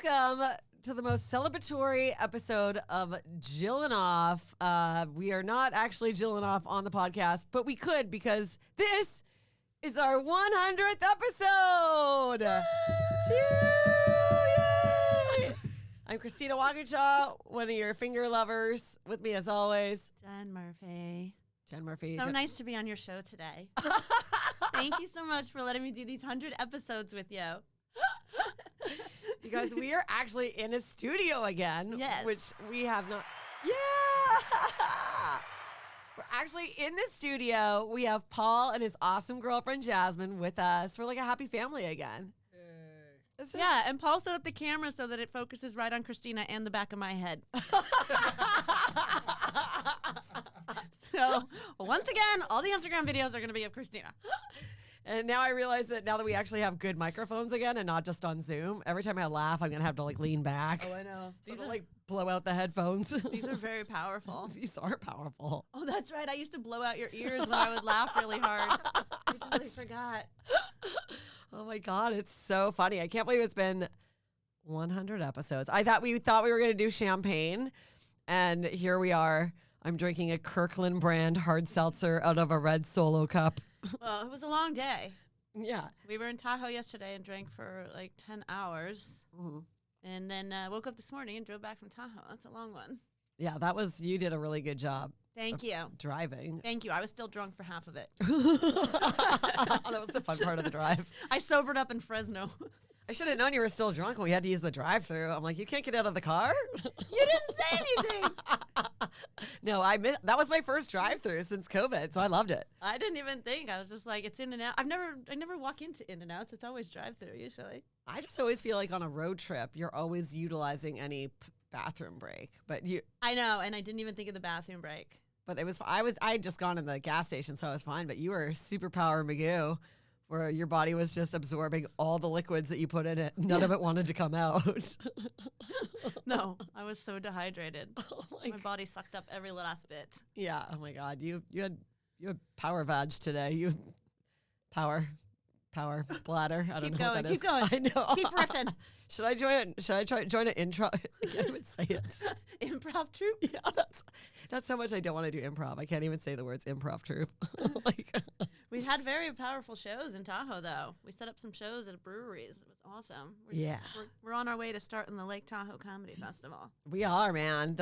Welcome to the most celebratory episode of Jillin Off. We are not actually Jillin Off on the podcast, but we could because this is our 100th episode. Yay! I'm Christina Wakachaw, one of your finger lovers. With me, as always, Jen Murphy. Jen Murphy. So nice to be on your show today. Thank you so much for letting me do these 100 episodes with you. You guys, we are actually in a studio again, Yes. which we have not. Yeah! We're actually in the studio. We have Paul and his awesome girlfriend, Jasmine, with us. We're like a happy family again. This is- Yeah, and Paul set up the camera so that it focuses right on Christina and the back of my head. So, once again, all the Instagram videos are going to be of Christina. And now I realize that now that we actually have good microphones again and not just on Zoom, every time I laugh, I'm going to have to like lean back. Oh, I know. So to, like blow out the headphones. These are very powerful. These are powerful. Oh, that's right. I used to blow out your ears when I would laugh really hard. I totally forgot. Oh my God, it's so funny. I can't believe it's been 100 episodes. I thought we were going to do champagne, and here we are. I'm drinking a Kirkland brand hard seltzer out of a red Solo cup. Well, it was a long day. Yeah. We were in Tahoe yesterday and drank for like 10 hours. Mm-hmm. And then woke up this morning and drove back from Tahoe. That's a long one. Yeah, you did a really good job. Thank you. Driving. Thank you. I was still drunk for half of it. That was the fun part of the drive. I sobered up in Fresno. I should have known you were still drunk when we had to use the drive-thru. I'm like, you can't get out of the car? You didn't say anything. No, that was my first drive-thru since COVID, so I loved it. I didn't even think. I was just like, it's in and out. I never walk into in and outs. It's always drive-through usually. I just always feel like on a road trip, you're always utilizing any bathroom break. But I know, and I didn't even think of the bathroom break. But I had just gone in the gas station, so I was fine. But you were superpower Magoo, where your body was just absorbing all the liquids that you put in it. None of it wanted to come out. No, I was so dehydrated. Oh my body sucked up every last bit. Yeah. Oh my God. You had power vag today. You power bladder. I don't know what that is. Keep going. I know. Keep riffing. Should I join an intro? I can't even say it. Improv troupe? Yeah, that's how much I don't want to do improv. I can't even say the words improv troupe. We had very powerful shows in Tahoe, though. We set up some shows at breweries. It was awesome. We're on our way to starting the Lake Tahoe Comedy Festival. We are, man.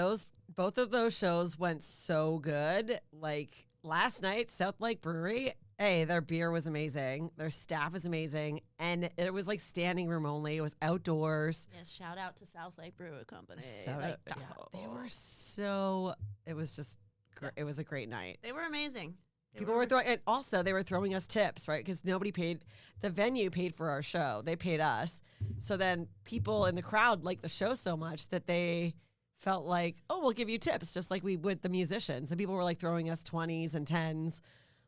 Both of those shows went so good. Like last night, South Lake Brewery. Hey, their beer was amazing. Their staff is amazing. And it was like standing room only. It was outdoors. Yes, shout out to South Lake Brewery Company. They were it was just, it was a great night. They were amazing. People were throwing, and also they were throwing us tips, right? Because nobody paid, the venue paid for our show. They paid us. So then people in the crowd liked the show so much that they felt like, oh, we'll give you tips, just like we would the musicians. And people were like throwing us 20s and 10s.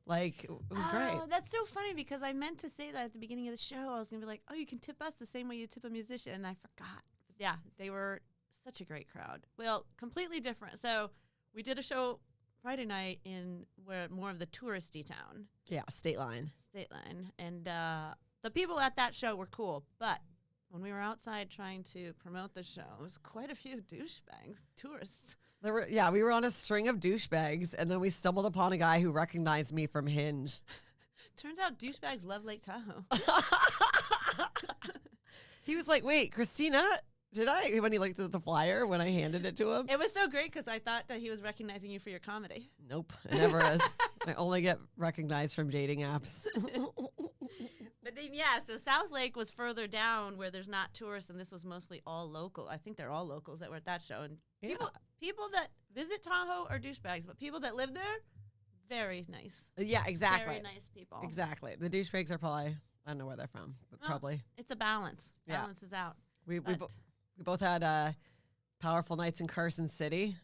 Like, it was great. Oh, that's so funny because I meant to say that at the beginning of the show. I was going to be like, oh, you can tip us the same way you tip a musician. And I forgot. Yeah, they were such a great crowd. Well, completely different. So we did a show Friday night in more of the touristy town. Yeah, State Line. And the people at that show were cool. But when we were outside trying to promote the show, it was quite a few douchebags, tourists. We were on a string of douchebags, and then we stumbled upon a guy who recognized me from Hinge. Turns out douchebags love Lake Tahoe. He was like, wait, Christina, did I? When he looked at the flyer, when I handed it to him. It was so great because I thought that he was recognizing you for your comedy. Nope, it never is. I only get recognized from dating apps. But then, yeah, so South Lake was further down where there's not tourists, and this was mostly all local. I think they're all locals that were at that show. And people that visit Tahoe are douchebags, but people that live there, very nice. Yeah, exactly. Very nice people. Exactly. The douchebags are probably, I don't know where they're from, but probably. It's a balance. Yeah. Balance is out. We both had powerful nights in Carson City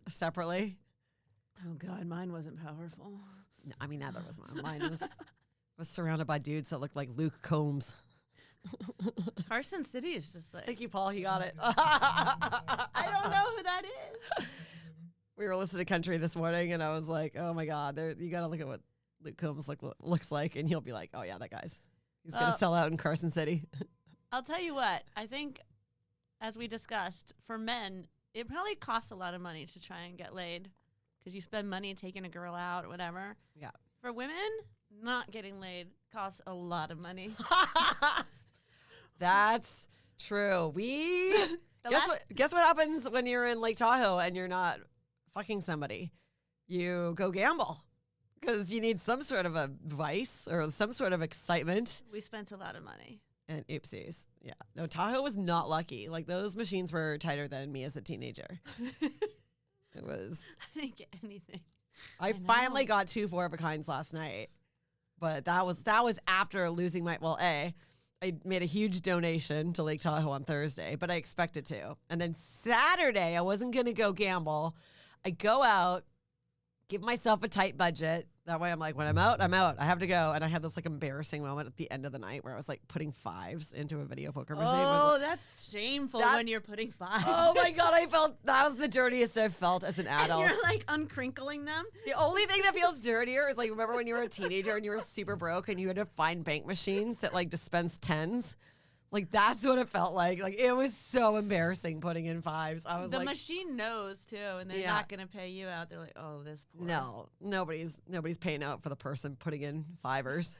separately. Oh, God, mine wasn't powerful. No, I mean, neither was mine. Mine was surrounded by dudes that looked like Luke Combs. Carson City is just like... Thank you, Paul. He got it. I don't know who that is. We were listening to country this morning, and I was like, oh, my God. You got to look at what Luke Combs looks like, and you'll be like, oh, yeah, he's going to sell out in Carson City. I'll tell you what. I think as we discussed, for men, it probably costs a lot of money to try and get laid because you spend money taking a girl out or whatever. Yeah. For women, not getting laid costs a lot of money. That's true. Guess what happens when you're in Lake Tahoe and you're not fucking somebody? You go gamble because you need some sort of a vice or some sort of excitement. We spent a lot of money. And oopsies. Yeah. No, Tahoe was not lucky. Like, those machines were tighter than me as a teenager. It was. I didn't get anything. I finally got 2 4-of-a-kinds last night. But that was after losing I made a huge donation to Lake Tahoe on Thursday, but I expected to. And then Saturday, I wasn't going to go gamble. I go out, give myself a tight budget. That way I'm like, when I'm out, I'm out. I have to go. And I had this like embarrassing moment at the end of the night where I was like putting 5s into a video poker machine. Oh, that's shameful when you're putting 5s. Oh my God, that was the dirtiest I've felt as an adult. And you're like uncrinkling them. The only thing that feels dirtier is like, remember when you were a teenager and you were super broke and you had to find bank machines that like dispense 10s? Like, that's what it felt like. Like, it was so embarrassing putting in 5s. I was the like, mane knows too, and they're not gonna pay you out. They're like, oh, this poor. No, nobody's paying out for the person putting in 5ers.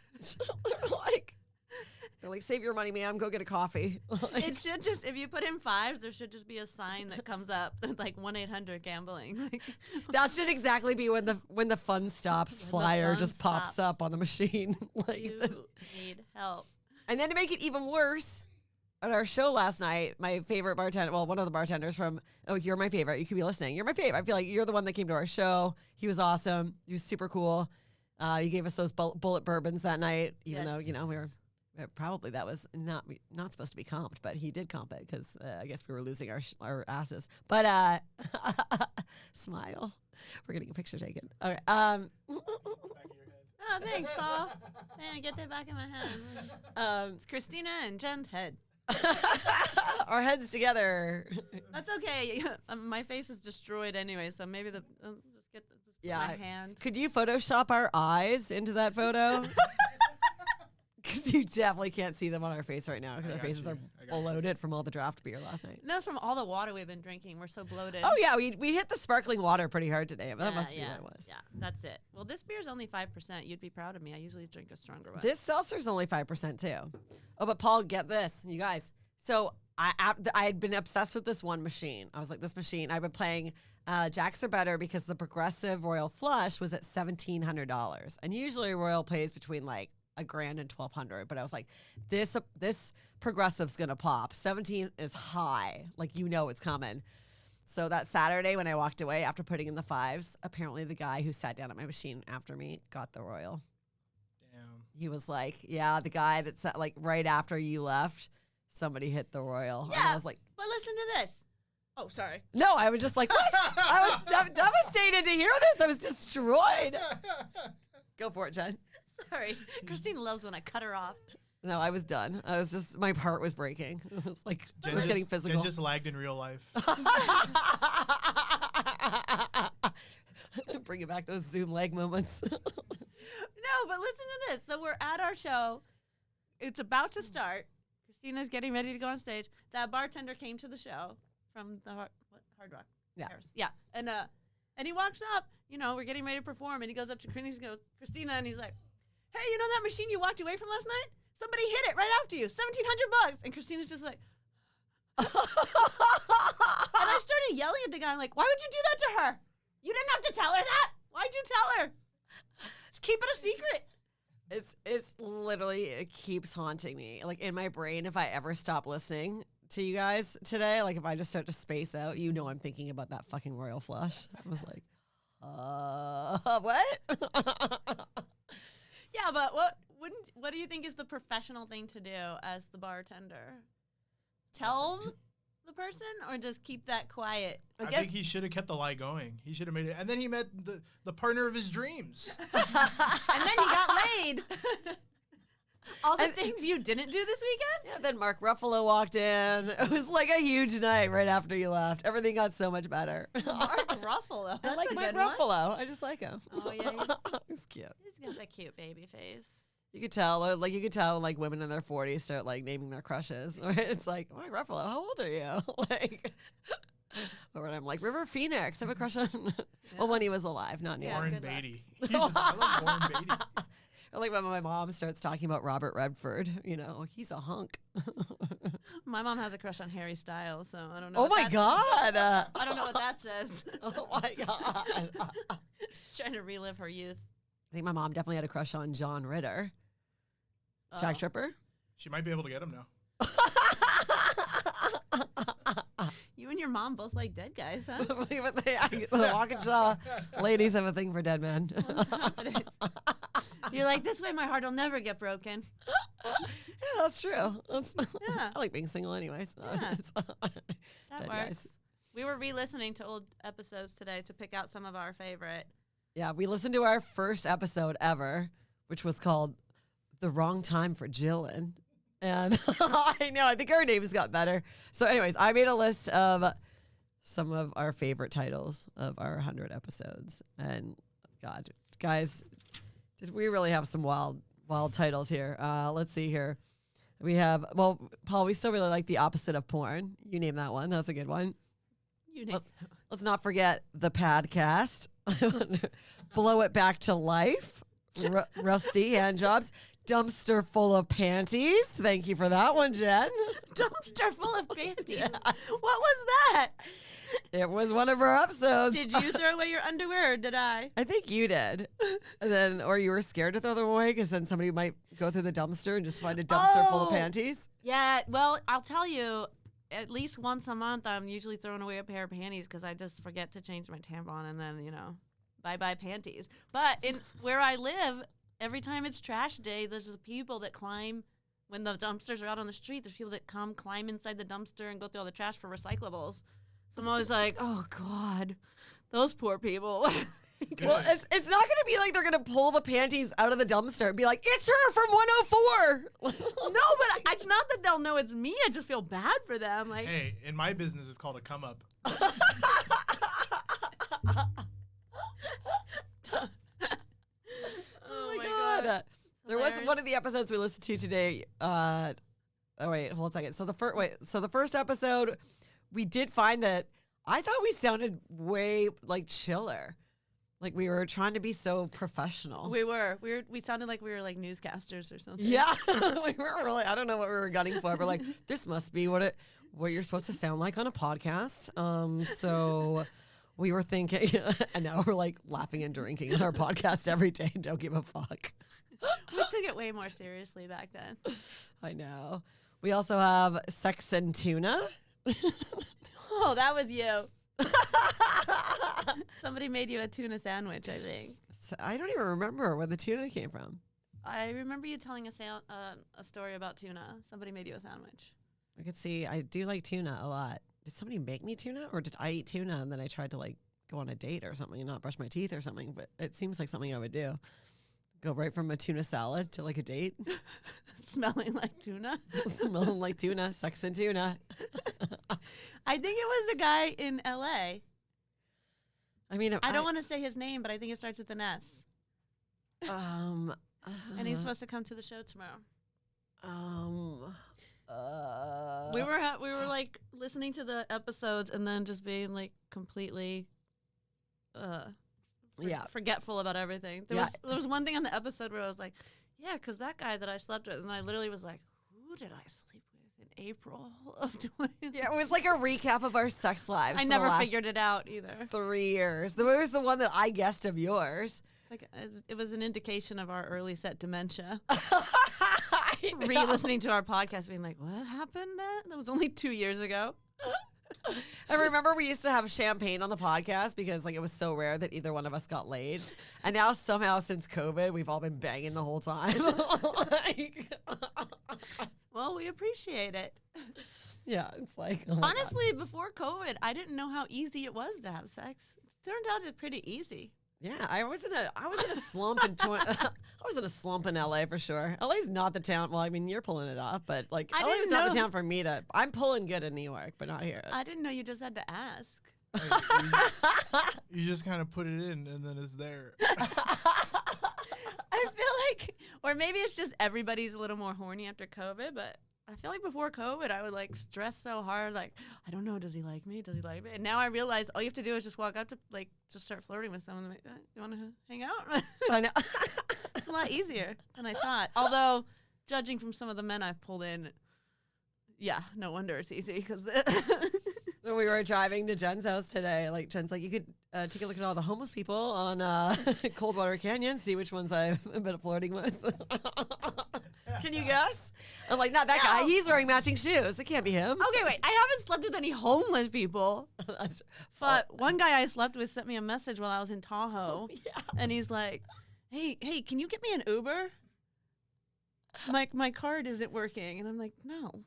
they're like, save your money, ma'am. Go get a coffee. It should just, if you put in 5s, there should just be a sign that comes up like 1-800-gambling. Like, that should exactly be when the fun stops flyer just pops up on the machine. Like, you need help. And then to make it even worse, at our show last night, my favorite bartender, well, one of the bartenders from, you're my favorite. You could be listening. You're my favorite. I feel like you're the one that came to our show. He was awesome. He was super cool. You gave us those bullet bourbons that night, even though, we were probably that was not supposed to be comped, but he did comp it because I guess we were losing our asses. But smile. We're getting a picture taken. Okay. Oh, thanks, Paul. Man, get that back in my head. It's Christina and Jen's head. Our heads together. That's okay. My face is destroyed anyway, so maybe just put my hand. Could you Photoshop our eyes into that photo? Because you definitely can't see them on our face right now because our faces are bloated from all the draft beer last night. That's from all the water we've been drinking. We're so bloated. Oh, yeah. We hit the sparkling water pretty hard today. But that must be what it was. Yeah, that's it. Well, this beer's only 5%. You'd be proud of me. I usually drink a stronger one. This seltzer's only 5% too. Oh, but Paul, get this, you guys. So I had been obsessed with this one machine. I was like, this machine. I've been playing Jacks Are Better because the Progressive Royal Flush was at $1,700. And usually Royal pays between like $1,000 and $1,200, but I was like, this Progressive's gonna pop. 17 is high, like it's coming. So that Saturday when I walked away after putting in the 5s, apparently the guy who sat down at my machine after me got the Royal. Damn. He was like, yeah, the guy that sat like right after you left, somebody hit the Royal. Yeah, and I was like, but listen to this. Oh, sorry. No, I was just like, what? I was devastated to hear this. I was destroyed. Go for it, Jen. Sorry. Christine loves when I cut her off. No, I was done. I was just, my heart was breaking. It was like, I was getting physical. Jen just lagged in real life. Bringing back those Zoom leg moments. No, but listen to this. So we're at our show. It's about to start. Christina's getting ready to go on stage. That bartender came to the show from the Hard Rock. Yeah. Paris. Yeah. And he walks up, we're getting ready to perform, and he goes up to Christina, and he's like, hey, you know that machine you walked away from last night? Somebody hit it right after you, $1,700. And Christina's just like, and I started yelling at the guy, like, why would you do that to her? You didn't have to tell her that. Why'd you tell her? Just keep it a secret. It's literally, it keeps haunting me. Like in my brain, if I ever stop listening to you guys today, like if I just start to space out, I'm thinking about that fucking Royal Flush. I was like, what? Yeah, but what do you think is the professional thing to do as the bartender? Tell the person or just keep that quiet? I think he should have kept the lie going. He should have made it. And then he met the partner of his dreams. And then he got laid. All the things you didn't do this weekend? Yeah, then Mark Ruffalo walked in. It was like a huge night right after you left. Everything got so much better. Mark Ruffalo. I like Mark Ruffalo. I just like him. Oh, yeah. He's cute. He's got that cute baby face. You could tell, like women in their 40s start like naming their crushes. Right? It's like, Mark Ruffalo, how old are you? Like, or when I'm like, River Phoenix, I have a crush on. Well, when he was alive, not anymore. Warren good luck. Beatty. I love Warren Beatty. Or like when my mom starts talking about Robert Redford, he's a hunk. My mom has a crush on Harry Styles, so I don't know. Oh my God. I don't know what that says. Oh my God. She's trying to relive her youth. I think my mom definitely had a crush on John Ritter. Jack Tripper. She might be able to get him now. You and your mom both like dead guys, huh? The Walkinshaw ladies have a thing for dead men. You're like, this way my heart will never get broken. Yeah, that's true. Yeah. I like being single anyway. So Yeah. That dead works. guys. We were re-listening to old episodes today to pick out some of our favorite. Yeah, we listened to our first episode ever, which was called The Wrong Time for Jillin. And I think our names got better. So anyways, I made a list of some of our favorite titles of our 100 episodes. And God, guys, did we really have some wild titles here? Let's see here. We have, Paul, we still really like The Opposite of Porn. You name that one. That's a good one. You name Let's not forget The Podcast. Blow It Back to Life. Rusty Hand Jobs. Dumpster Full of Panties. Thank you for that one, Jen. Dumpster full of panties. Yes. What was that? It was one of our episodes. Did you throw away your underwear or did I? I think you did. And then, or you were scared to throw them away because then somebody might go through the dumpster and just find a dumpster full of panties. Yeah, well, I'll tell you, at least once a month, I'm usually throwing away a pair of panties because I just forget to change my tampon and then, bye-bye panties. But where I live, every time it's trash day, there's just people that climb. When the dumpsters are out on the street, there's people that climb inside the dumpster and go through all the trash for recyclables. So I'm always like, oh, God, those poor people. Well, it's not going to be like they're going to pull the panties out of the dumpster and be like, it's her from 104. No, but it's not that they'll know it's me. I just feel bad for them. Like, Hey, in my business, it's called a come up. oh my God. There was Hilarious. one of the episodes we listened to today. Oh wait, hold on a second. So the first episode, we did find that I thought we sounded way like chiller. Like we were trying to be so professional. We sounded like we were like newscasters or something. Yeah, we were really. I don't know what we were gunning for, but like this must be what you're supposed to sound like on a podcast. So we were thinking, and now we're like laughing and drinking on our podcast every day and don't give a fuck. We took it way more seriously back then. I know. We also have Sex and Tuna. Oh, that was you. Somebody made you a tuna sandwich, I think. I don't even remember where the tuna came from. I remember you telling a story about tuna. Somebody made you a sandwich. I could see. I do like tuna a lot. Did somebody make me tuna, or did I eat tuna and then I tried to like go on a date or something and not brush my teeth or something? But it seems like something I would do. Go right from a tuna salad to like a date. Smelling like tuna. Smelling like tuna. Sex and Tuna. I think it was the guy in L.A. I mean, I don't want to say his name, but I think it starts with an S. And he's supposed to come to the show tomorrow. We were like listening to the episodes and then just being like completely forgetful about everything. There was one thing on the episode where I was like, yeah, because that guy that I slept with, and I literally was like, who did I sleep with in April of 20? Yeah, it was like a recap of our sex lives. I for never the last figured it out either. 3 years. There was the one that I guessed of yours. Like it was an indication of our early set dementia. I know. Re-listening to our podcast, being like, "What happened? That was only 2 years ago." I remember we used to have champagne on the podcast because like it was so rare that either one of us got laid, and now somehow since COVID, we've all been banging the whole time. Well, we appreciate it. Yeah, it's like oh my Honestly, before COVID, I didn't know how easy it was to have sex. Turned out it's pretty easy. Yeah, I was in a slump in I was in a slump in LA for sure. LA's not the town. Well, I mean, you're pulling it off, but like I LA's didn't not the know. town for me to. I'm pulling good in New York, but not here. I didn't know you just had to ask. You just kind of put it in and then it's there. I feel like, or maybe it's just everybody's a little more horny after COVID, but I feel like before COVID, I would like stress so hard. Like, I don't know, does he like me? Does he like me? And now I realize all you have to do is just walk up to, like, just start flirting with someone. Like, you want to hang out? I know. It's a lot easier than I thought. Although, judging from some of the men I've pulled in, yeah, no wonder it's easy because When we were driving to Jen's house today, like Jen's like, you could take a look at all the homeless people on Coldwater Canyon, see which ones I've been flirting with. Can you guess? I'm like, not that guy. He's wearing matching shoes. It can't be him. Okay, wait. I haven't slept with any homeless people. But one guy I slept with sent me a message while I was in Tahoe. Yeah. And he's like, hey, can you get me an Uber? My card isn't working. And I'm like, no.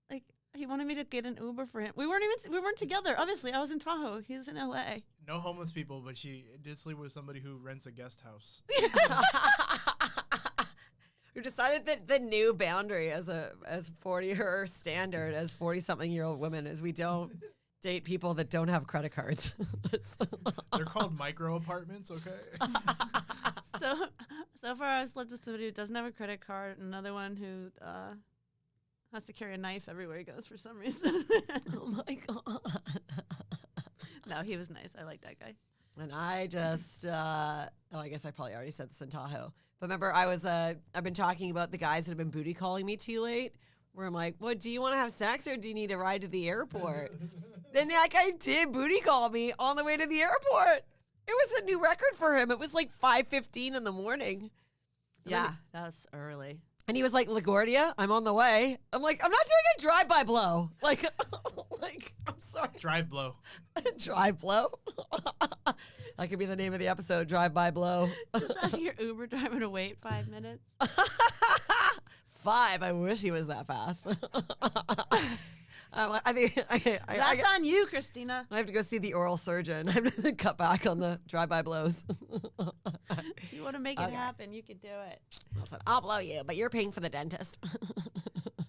Like, he wanted me to get an Uber for him. We weren't together. Obviously, I was in Tahoe. He was in LA. No homeless people, but she did sleep with somebody who rents a guest house. We decided that the new boundary as 40 or standard as 40-something-year-old women is we don't date people that don't have credit cards. They're called micro apartments, okay? So far I've slept with somebody who doesn't have a credit card, another one who has to carry a knife everywhere he goes for some reason. Oh my God. No, he was nice. I like that guy. And I just, I guess I probably already said this in Tahoe. But remember, I've been talking about the guys that have been booty calling me too late, where I'm like, well, do you want to have sex or do you need a ride to the airport? Then that guy did booty call me on the way to the airport. It was a new record for him. It was like 5:15 in the morning. Yeah, that was early. And he was like, LaGuardia, I'm on the way. I'm like, I'm not doing a drive-by blow. Like, I'm sorry. Drive blow. Drive blow? That could be the name of the episode, Drive-by blow. Just ask your Uber driver to wait 5 minutes. 5. I wish he was that fast. I think That's on you, Christina. I have to go see the oral surgeon. I have to cut back on the drive-by blows. If you want to make it happen, you could do it. I said, I'll blow you, but you're paying for the dentist.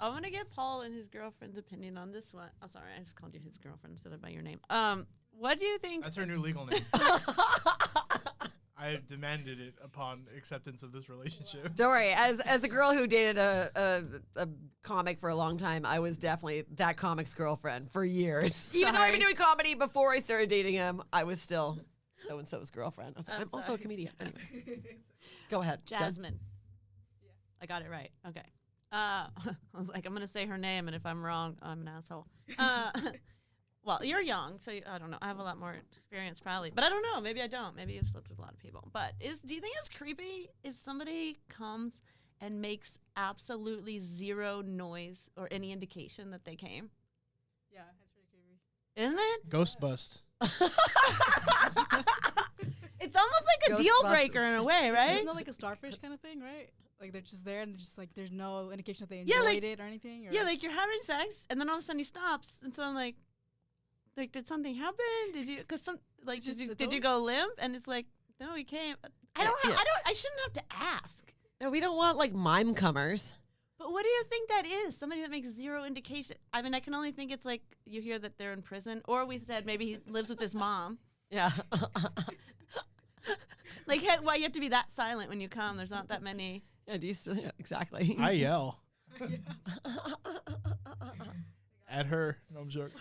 I want to get Paul and his girlfriend's opinion on this one. I'm sorry, I just called you his girlfriend instead of by your name. What do you think? That's her new legal name. I have demanded it upon acceptance of this relationship. Don't worry. As a girl who dated a comic for a long time, I was definitely that comic's girlfriend for years. Even though I've been doing comedy before I started dating him, I was still so-and-so's girlfriend. I was like, I'm also a comedian. Anyways. Go ahead. Jasmine. Yeah. I got it right. Okay. I was like, I'm going to say her name, and if I'm wrong, I'm an asshole. Well, you're young, so I don't know. I have a lot more experience probably. But I don't know. Maybe I don't. Maybe you've slept with a lot of people. But do you think it's creepy if somebody comes and makes absolutely zero noise or any indication that they came? Yeah, that's pretty creepy. Isn't it? Ghost bust. It's almost like a deal breaker in a way, right? Isn't that like a starfish kind of thing, right? Like they're just there and just like there's no indication that they enjoyed it or anything? Or yeah, like you're having sex and then all of a sudden he stops. And so I'm like, did something happen? Did you? Because did you go limp? And it's like, no, he came. I shouldn't have to ask. No, we don't want like mime comers. But what do you think that is? Somebody that makes zero indication. I mean, I can only think it's like you hear that they're in prison, or we said maybe he lives with his mom. Yeah. Like, why you have to be that silent when you come? There's not that many. Yeah, yeah, exactly. I yell. At her. No, I'm joking.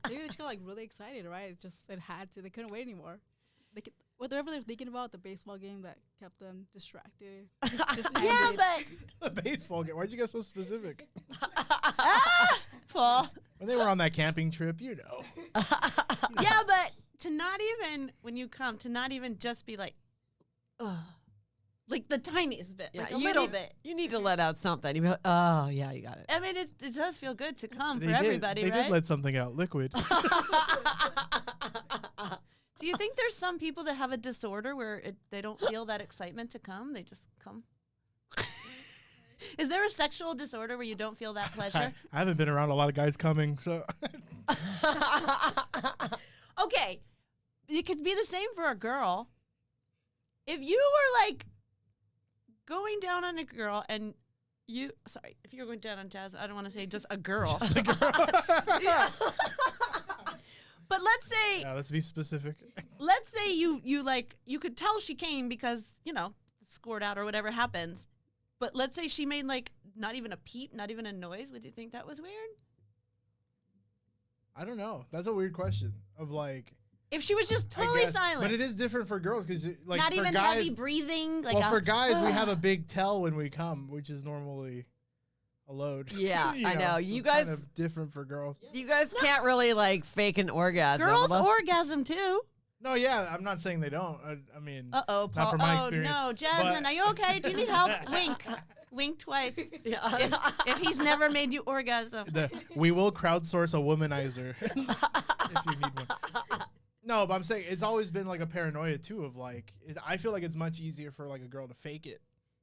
Maybe they just got like really excited, right? It had to. They couldn't wait anymore. Whatever they're thinking about, the baseball game that kept them distracted. Yeah, but The baseball game. Why'd you get so specific? Paul. When they were on that camping trip, you know. Yeah, but to not even when you come to not even just be like, ugh. Like the tiniest bit, like a little bit. You need to let out something. You be like, oh, yeah, you got it. I mean, it does feel good to come They for did. everybody, They right? did let something out. Liquid. Do you think there's some people that have a disorder where they don't feel that excitement to come? They just come? Is there a sexual disorder where you don't feel that pleasure? I haven't been around a lot of guys coming, so. Okay. It could be the same for a girl. If you were like going down on a girl and if you're going down on Jazz, I don't want to say just a girl. Just a girl. Yeah. But let's say Yeah, let's be specific. let's say you like you could tell she came because, scored out or whatever happens. But let's say she made like not even a peep, not even a noise. Would you think that was weird? I don't know. That's a weird question. Of like, If she was just I totally guess- silent. But it is different for girls because like not for even guys, heavy breathing. Like well, for guys we have a big tell when we come, which is normally a load. Yeah, I know. so You it's kind guys- of different for girls. You guys can't really like fake an orgasm. girls unless- orgasm too. No, yeah, I'm not saying they don't. I mean, Uh-oh, Paul. not from my oh, experience. no, Jasmine, but- are you okay? Do you need help? Wink. Wink twice. Yeah. If he's never made you orgasm. We will crowdsource a womanizer if you need one. No, but I'm saying it's always been like a paranoia too of like I feel like it's much easier for like a girl to fake it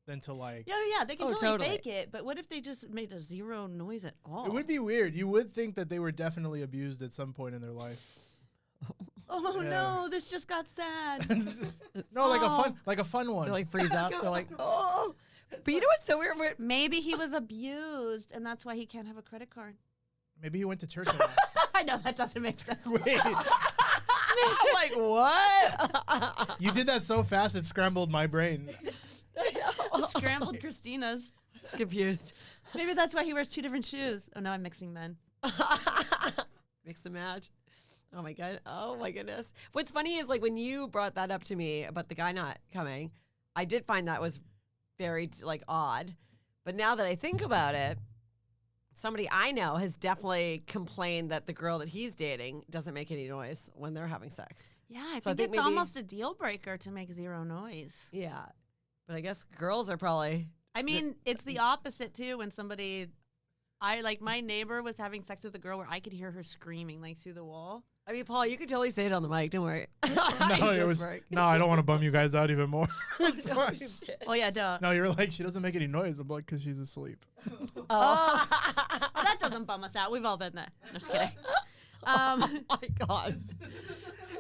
than to like. Yeah, they can Oh, totally, totally. fake it. But what if they just made a zero noise at all? It would be weird. You would think that they were definitely abused at some point in their life. Oh Yeah. no, this just got sad. No, Oh. like a fun one. They like freeze up. They're like, oh. But you know what's so weird? Maybe he was abused, and that's why he can't have a credit card. Maybe he went to church a lot. I know that doesn't make sense. Wait, I'm like, what? you did that so fast it scrambled my brain. Scrambled Christina's. It's confused. Maybe that's why he wears 2 different shoes. Oh no, I'm mixing men. Mix and match. Oh my god. Oh my goodness. What's funny is like when you brought that up to me about the guy not coming, I did find that was very like odd. But now that I think about it, somebody I know has definitely complained that the girl that he's dating doesn't make any noise when they're having sex. Yeah, I So I think think it's maybe- almost a deal breaker to make zero noise. Yeah. But I guess girls are probably I mean, it's the opposite too. When somebody, my neighbor was having sex with a girl where I could hear her screaming like through the wall. I mean, Paul, you could totally say it on the mic. Don't worry. No, it was. No, I don't want to bum you guys out even more. It's Oh, fine. shit. Oh yeah, duh. No, you're like she doesn't make any noise. I'm like, because she's asleep. Oh. Oh, that doesn't bum us out. We've all been there. Just kidding. Oh my god.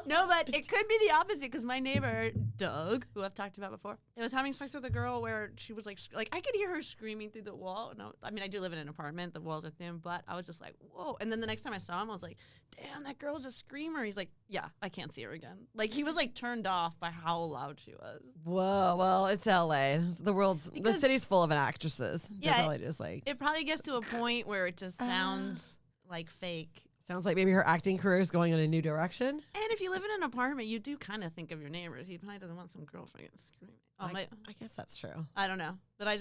No, but it could be the opposite because my neighbor, Doug, who I've talked about before, was having sex with a girl where she was like I could hear her screaming through the wall. And I mean, I do live in an apartment. The walls are thin, but I was just like, whoa. And then the next time I saw him, I was like, damn, that girl's a screamer. He's like, yeah, I can't see her again. Like, he was like turned off by how loud she was. Whoa, well, it's LA. The Because- city's full of actresses. They're Yeah, probably just like It probably gets to a point where it just sounds like fake. sounds like maybe her acting career is going in a new direction. And if you live in an apartment, you do kind of think of your neighbors. He probably doesn't want some girl fucking screaming. Oh, I guess that's true. I don't know, but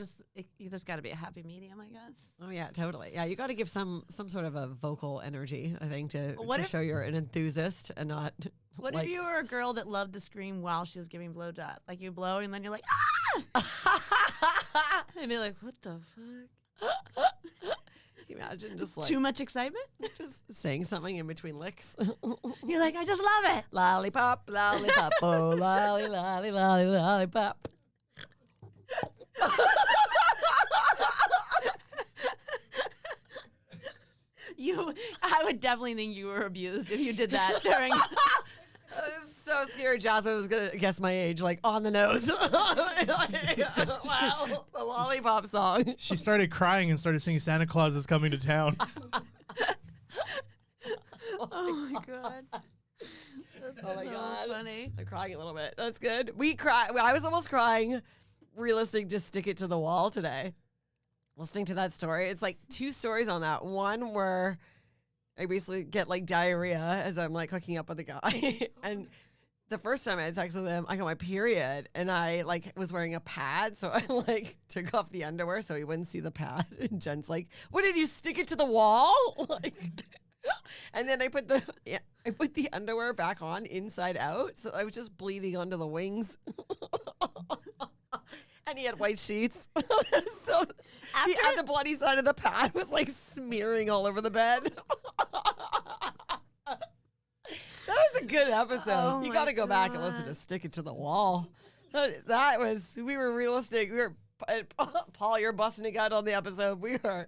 there's got to be a happy medium, I guess. Oh yeah, totally. Yeah, you got to give some sort of a vocal energy, I think, to What if- show you're an enthusiast and not. What like, if you were a girl that loved to scream while she was giving blowjob? Like you blow and then you're like, ah! And be like, what the fuck? Imagine just like Too much excitement? just saying something in between licks. You're like, I just love it. Lollipop, lollipop, oh lolly, lolly, lolly, lollipop. I would definitely think you were abused if you did that during. I was so scared Jasmine was going to guess my age, like, on the nose. Wow, the lollipop song. She started crying and started singing "Santa Claus is Coming to Town." Oh my god. That's Oh my so God. funny. I'm crying a little bit. That's good. We cry. I was almost crying re-listening to Stick It to the Wall today. Listening to that story. It's like 2 stories on that. One where I basically get like diarrhea as I'm like hooking up with a guy. And the first time I had sex with him, I got my period and I like was wearing a pad. So I like took off the underwear so he wouldn't see the pad. And Jen's like, what did you stick it to the wall? Like, and then I put the underwear back on inside out. So I was just bleeding onto the wings. And he had white sheets. So he had the bloody side of the pad was like smearing all over the bed. That was a good episode. Oh You my got to go back and listen God. to Stick It to the Wall. That was, we were realistic. We were, Paul, you're busting it out on the episode. It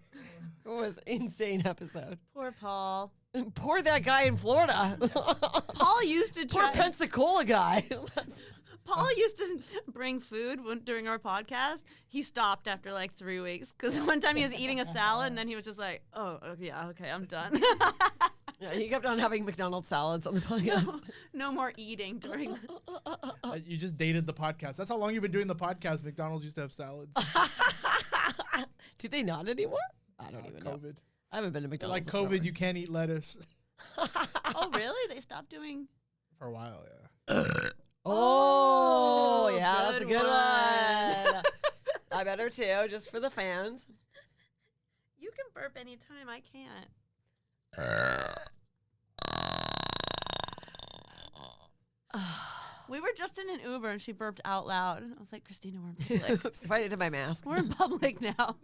was an insane episode. Poor Paul. Poor that guy in Florida. Paul used to Poor try. Pensacola guy. Paul used to bring food during our podcast. He stopped after like 3 weeks because one time he was eating a salad and then he was just like, "Oh, yeah, okay, I'm done." Yeah, he kept on having McDonald's salads on the podcast. No more eating during. You just dated the podcast. That's how long you've been doing the podcast. McDonald's used to have salads. Do they not anymore? I don't even know. COVID. I haven't been to McDonald's. Like COVID, you can't eat lettuce. Oh, really? They stopped doing. For a while, yeah. Oh, yeah, that's a good one. one. I better too, just for the fans. You can burp anytime. I can't. We were just in an Uber and she burped out loud. I was like, Christina, we're in public. Oops, right into my mask. We're in public now.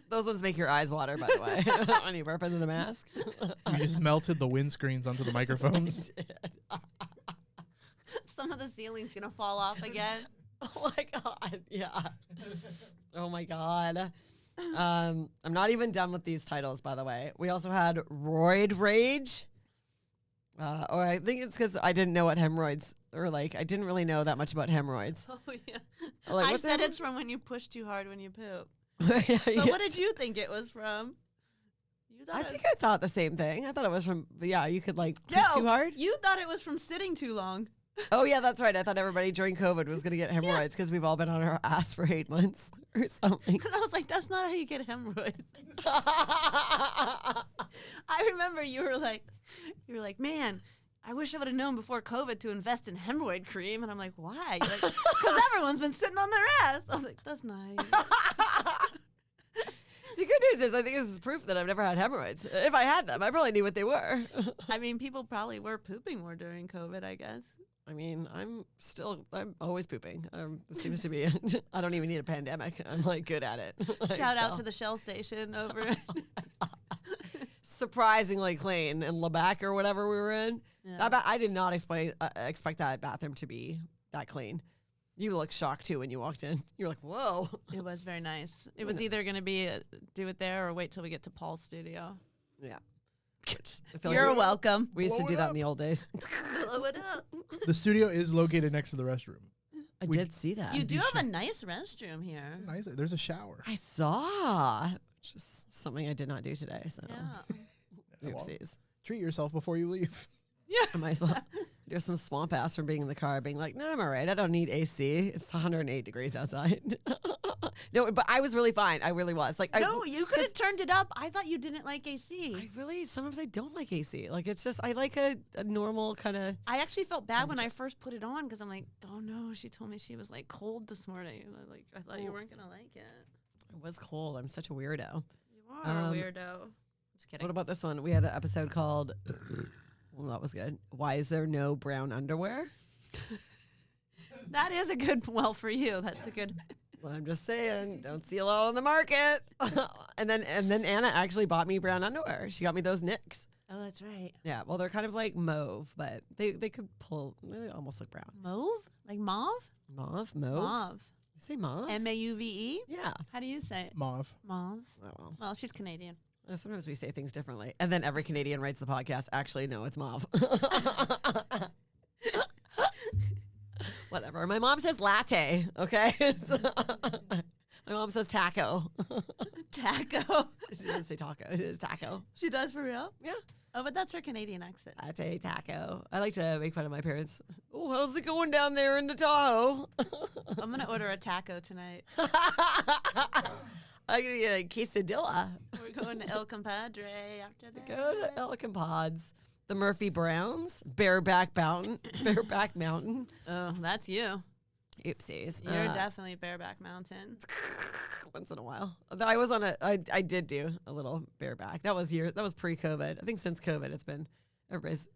Those ones make your eyes water, by the way, when you burp into the mask. You just melted the windscreens onto the microphones. Some of the ceiling's going to fall off again. Oh my God, yeah. Oh my God. I'm not even done with these titles, by the way. We also had Roid Rage. Or I think it's because I didn't know what hemorrhoids or like I didn't really know that much about hemorrhoids. Oh, yeah. Like, I what's said that? it's from when you push too hard when you poop. But But what did you think it was from? You I think I thought the same thing. I thought it was from, yeah, you could like poop too hard. You thought it was from sitting too long. Oh, yeah, that's right. I thought everybody during COVID was going to get hemorrhoids because we've all been on our ass for 8 months or something. And I was like, that's not how you get hemorrhoids. I remember you were like, man, I wish I would have known before COVID to invest in hemorrhoid cream. And I'm like, why? You're like, because everyone's been sitting on their ass. I was like, that's nice. The good news is I think this is proof that I've never had hemorrhoids. If I had them, I probably knew what they were. I mean, people probably were pooping more during COVID, I guess. I mean, I'm always pooping. It seems to be, I don't even need a pandemic. I'm like good at it. Shout out to the Shell station over. Surprisingly clean in Labac or whatever we were in. Yeah. I did not expect that bathroom to be that clean. You looked shocked too when you walked in. You're like, whoa. It was very nice. It was either going to be do it there or wait till we get to Paul's studio. Yeah. I feel You're like welcome. we used to Blow do it that up. in the old days. Blow it up. The studio is located next to the restroom. I We- did see that. You do have a nice restroom here. Nice. There's a shower. I saw. Just something I did not do today. So, Yeah. Yeah, well, oopsies. treat yourself before you leave. I might as well do some swamp ass from being in the car, being like, no, I'm all right. I don't need AC. It's 108 degrees outside. No, but I was really fine. I really was. Like, No, you could have turned it up. I thought you didn't like AC. Sometimes I don't like AC. Like, it's just, I like a normal kind of. I actually felt bad when I first put it on because I'm like, oh no, she told me she was like cold this morning. I thought you weren't going to like it. It was cold. I'm such a weirdo. You are a weirdo. Just kidding. What about this one? We had an episode called, well, that was good. Why is there no brown underwear? That is a good, well, for you, that's a good. Well, I'm just saying, don't see a lot on the market. and then Anna actually bought me brown underwear. She got me those Knicks. Oh, that's right. Yeah, well, they're kind of like mauve, but they could pull. They almost look brown. Mauve? Like mauve? Mauve? Mauve. You say mauve? M-A-U-V-E? Yeah. How do you say it? Mauve. Mauve. Oh, well. Well, she's Canadian. Sometimes we say things differently. And then every Canadian writes the podcast, actually, no, it's mauve. Whatever. My mom says latte, okay? My mom says taco. Taco. She doesn't say taco. It is taco. She does for real? Yeah. Oh, but that's her Canadian accent. Latte, taco. I like to make fun of my parents. Oh, how's it going down there in the Tahoe? I'm going to order a taco tonight. I'm going to get a quesadilla. We're going to El Compadre after that. Go to El Compad's. The Murphy Browns. Bareback Mountain. Oh, that's you. Oopsies. You're definitely Bareback Mountain. Once in a while. Although I was on I did do a little bareback. That was pre-COVID. I think since COVID, everybody's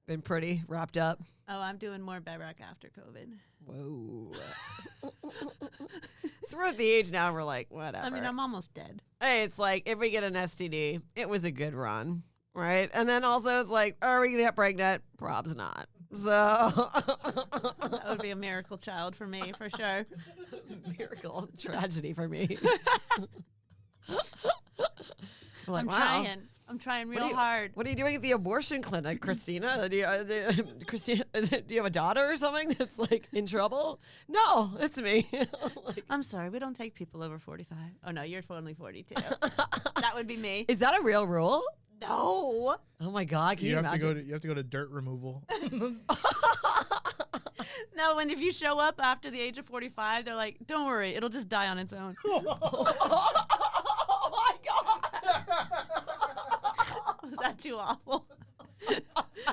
been pretty wrapped up. Oh, I'm doing more bareback after COVID. Whoa. So we're at the age now we're like, whatever. I mean, I'm almost dead. Hey, it's like, if we get an STD, it was a good run, right? And then also it's like, are we going to get pregnant? Prob's not. So. That would be a miracle child for me, for sure. Miracle tragedy for me. Like, I'm wow. trying. I'm trying real hard. What are you doing at the abortion clinic, Christina? Do you have a daughter or something that's like in trouble? No, it's me. Like, I'm sorry, we don't take people over 45. Oh no, you're only 42. That would be me. is that a real rule? No. Oh my God! Can you, You have imagine? to go to dirt removal. No, and if you show up after the age of 45, they're like, don't worry, it'll just die on its own. Oh my God! Was that too awful?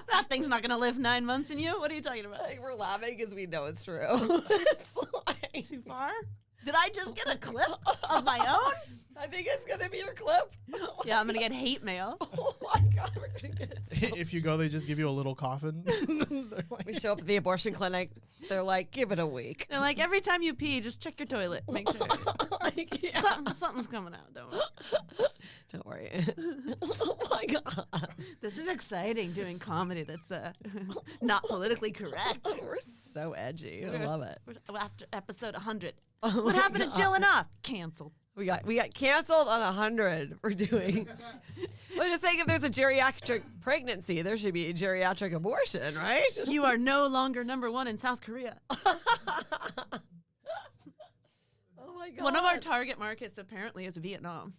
That thing's not going to live 9 months in you. What are you talking about? Like, we're laughing because we know it's true. It's like, Too far? Did I just get a clip of my own? I think it's gonna be your clip. Yeah, I'm going to get hate mail. Oh my God, we're gonna get so If you go, they just give you a little coffin. They're like, We show up at the abortion clinic. They're like, give it a week. They're like, every time you pee, just check your toilet. Make sure. Like, yeah. Something's coming out. Don't worry. Don't worry. Oh my God. This is exciting, doing comedy that's not politically correct. We're so edgy. I love it. We're after episode 100. Oh What my happened to God. Jillin Off? Canceled. We got canceled on 100 for doing. Well, just saying, if there's a geriatric pregnancy, there should be a geriatric abortion, right? You are no longer #1 in South Korea. Oh my God. One of our target markets apparently is Vietnam.